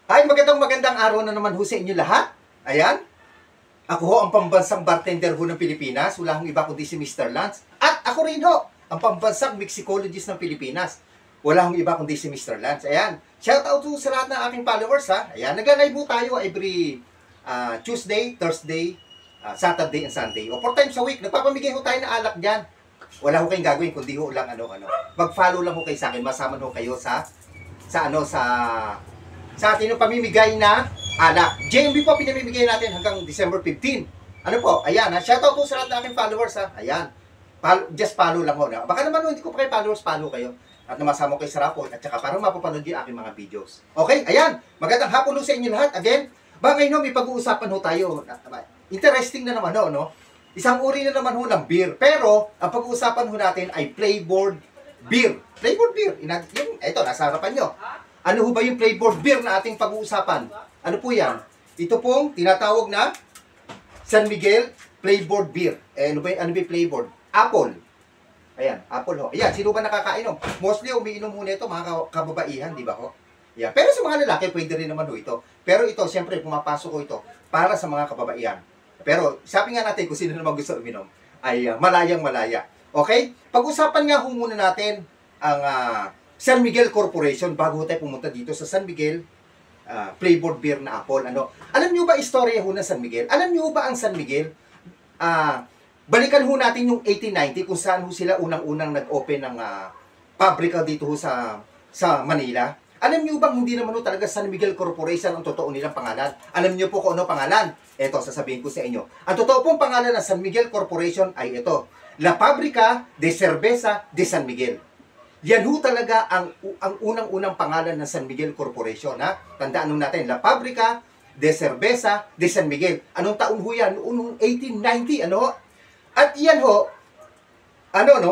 Ay, magandang araw na naman ho sa inyo lahat. Ayan, ako ho ang pambansang bartender ho ng Pilipinas. Wala hong iba kundi si Mr. Lance. At ako rin ho, ang pambansang mixicologist ng Pilipinas. Wala hong iba kundi si Mr. Lance. Ayan, shout out to sa lahat ng aking followers ha. Ayan, nagla-live ho tayo every Tuesday, Thursday, Saturday, and Sunday. O 4 times a week, nagpapamigay ho tayo ng alak dyan. Wala ho kayong gagawin kundi ho lang mag-follow lang ho kayo sa akin, masama ho kayo sa atin yung pamimigay na alak. JMB po pinamimigay natin hanggang December 15. Ano po? Ayan ha. Shoutout po sa lahat ng aking followers ha. Ayan. Just follow lang ho na. Baka naman hindi ko pa kayo followers, follow kayo. At namasama kayo sa rapport at saka para mapapanood yung aking mga videos. Okay? Ayan. Magandang hapon ho sa inyo lahat. Again, ba ngayon may pag-uusapan ho tayo. Interesting na naman ho, no? Isang uri na naman ho ng beer. Pero, ang pag-uusapan ho natin ay flavored beer. Flavored beer. Ito, nasa harapan nyo. Ano ho ba yung flavored beer na ating pag-uusapan? Ano po yan? Ito pong tinatawag na San Miguel flavored beer. Ano ba yung flavored? Apple. Ayan, apple ho. Ayan, sino ba nakakainom? Mostly umiinom muna ito, mga kababaihan, di ba ho? Yeah. Pero sa mga lalaki, pwede rin naman ho ito. Pero ito, siyempre, pumapasok ko ito para sa mga kababaihan. Pero, sabi nga natin, kung sino naman gusto uminom, ay malayang malaya. Okay? Pag-usapan nga ho muna natin ang San Miguel Corporation bago tayo pumunta dito sa San Miguel flavored beer na apple. Alam niyo ba istorya ho ng San Miguel? Alam niyo ba ang San Miguel? Balikan ho natin yung 1890 kung saan ho sila unang-unang nag-open ng pabrika dito ho sa Manila. Alam niyo bang hindi naman ho talaga San Miguel Corporation ang totoo nilang pangalan? Alam niyo po kung ano pangalan? Ito, sasabihin ko sa inyo. Ang totoo pong pangalan ng San Miguel Corporation ay ito, La Fábrica de Cerveza de San Miguel. Yan ho talaga ang unang-unang pangalan ng San Miguel Corporation. Ha? Tandaan nyo natin, La Fábrica de Cerveza de San Miguel. Anong taon ho yan? Noong 1890, At yan ho,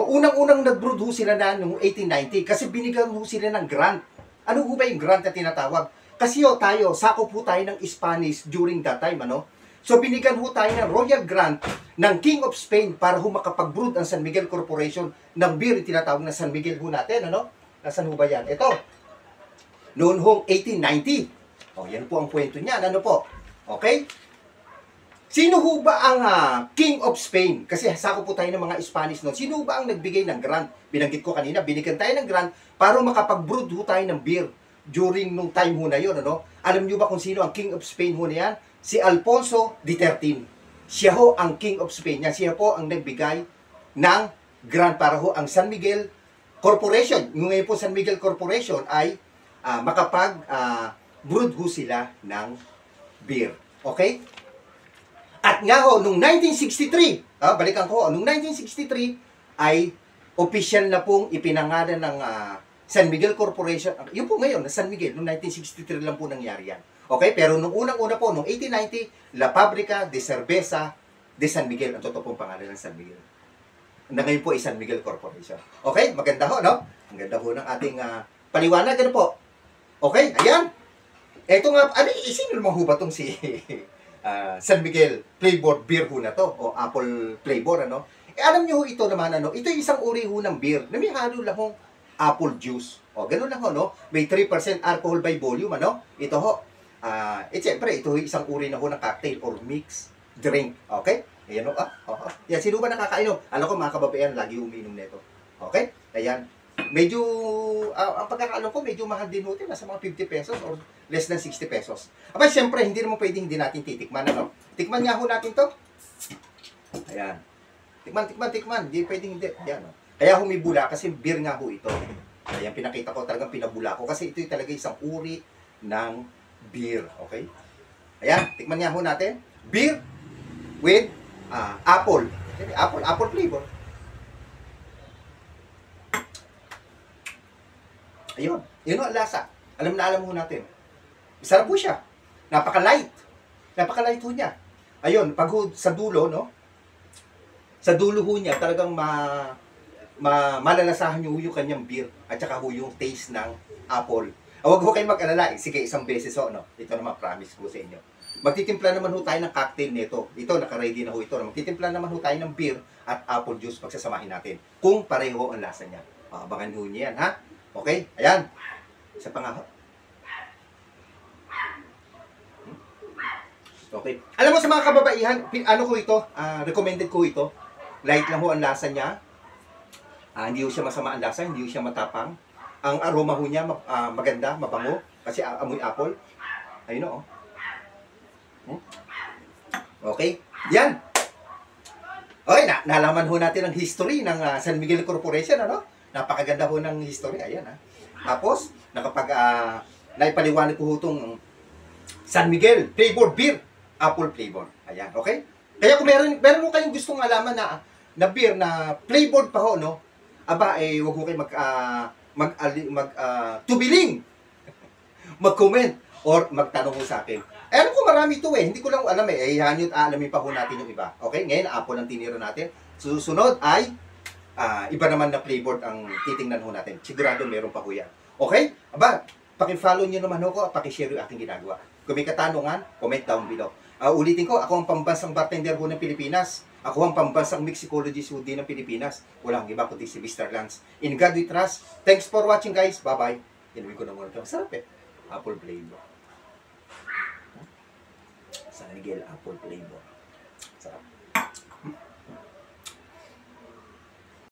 unang-unang nag-brood ho sila na noong 1890 kasi binigyan ho sila ng grant. Ano ho ba yung grant na tinatawag? Kasi tayo, sakop ho tayo ng Spanish during that time, So, binigyan ho tayo ng Royal Grant ng King of Spain para ho makapag-brood ang San Miguel Corporation ng beer, tinatawag na San Miguel ho natin, Nasaan ho ba yan? Ito. Noon hong 1890. Yan po ang kwento niyan, Okay? Sino ho ba ang King of Spain? Kasi sakop po tayo ng mga Spanish noon. Sino ho ba ang nagbigay ng grant? Binanggit ko kanina, binigyan tayo ng grant para makapag-brood ho tayo ng beer during nung time ho na yun, Alam niyo ba kung sino ang King of Spain ho na yan? Si Alfonso XIII. Siya ho ang King of Spain. Siya po ang nagbigay ng grant para ho ang San Miguel Corporation. Ngayon po San Miguel Corporation ay makapag-brood ho sila ng beer. Okay? At nga ho, noong 1963, balikan ko ho, noong 1963 ay official na pong ipinangalan ng San Miguel Corporation. Yun po ngayon, San Miguel, noong 1963 lang po nangyari yan. Okay, pero nung unang-una po, nung 1890, La Fábrica de Cerveza de San Miguel. Ang totoo pong pangalan ng San Miguel. Na ngayon po ay San Miguel Corporation. Okay, maganda ho, Ang ganda ho ng ating paliwanag, po. Okay, ayan. Ito nga, sino naman ho ba itong si San Miguel flavored beer ho na to? O apple flavor, alam niyo ho ito naman, ito yung isang uri ho ng beer na may halo lang hong apple juice. Ganun lang ho, May 3% alcohol by volume, Ito ho. Siyempre, ito isang uri na ho ng cocktail or mixed drink. Okay? Ayan o. Yan, sino ba nakakainom? Alam ko, mga kababaihan, lagi umiinom nito. Okay? Ayan. Medyo, ang pagkakaalam ko, medyo mahal din natin. Nasa mga 50 pesos or less than 60 pesos. Aba, siyempre, hindi naman pwedeng hindi natin titikman. Tikman nga ho natin to. Ayan. Tikman. Hindi pwedeng hindi. Ayan, Kaya humibula kasi beer nga ho ito. Ayan, pinakita ko talagang pinabula ko. Kasi ito talaga isang uri ng beer, okay? Ayan, tikman niya ho natin. Beer with apple. Apple flavor. Ayun, yun ang lasa. Alam ho natin. Sarap po siya. Napaka-light. Napaka-light ho niya. Ayun, pag sa dulo, Sa dulo ho niya, talagang malalasahan niyo yung kanyang beer at saka ho yung taste ng apple. Huwag ho kayong mag-alala. Sige, isang beses Ito naman, promise ko sa inyo. Magtitimpla naman ho tayo ng cocktail nito. Ito, naka-ready na ho ito. Magtitimpla naman ho tayo ng beer at apple juice pagsasamahin natin. Kung pareho ang lasa niya. Abangan ho niya yan, ha? Okay? Ayan. Isa pa nga ho. Okay. Alam mo sa mga kababaihan, ano ko ito, recommended ko ito. Light lang ho ang lasa niya. Hindi ho siya masama ang lasa, hindi ho siya matapang. Ang aroma ho niya maganda, mabango, kasi amoy apple. Ayun o. Okay. Yan. Okay, nalaman ho natin ang history ng San Miguel Corporation, ano? Napakaganda ho ng history. Ayan, ha. Tapos, naipaliwanag ko ho itong San Miguel flavored beer, apple flavor. Ayan, okay? Kaya kung meron mo kayong gustong alaman na beer na flavored pa ho, no? Aba, wag ho kayo tubiling, mag-comment, or magtanong ho sa akin. Alam ko marami ito hindi ko lang alam yan alamin pa ho natin yung iba. Okay, ngayon apple ang tiniro natin. Susunod ay iba naman na flavored ang titingnan ho natin. Sigurado meron pa ho yan. Okay? Aba, paki-follow nyo naman ho ko at paki-share yung aking ginagawa. Kung may katanungan, comment down below. Ulitin ko, ako ang pambansang bartender ho ng Pilipinas. Ako ang pambansang mixicologist ho din ng Pilipinas. Walang iba kundi si Mr. Lance. In God we trust. Thanks for watching guys. Bye-bye. Inuwi ko na muna ito. Sarap apple flavor. San Miguel apple flavor. Sarap.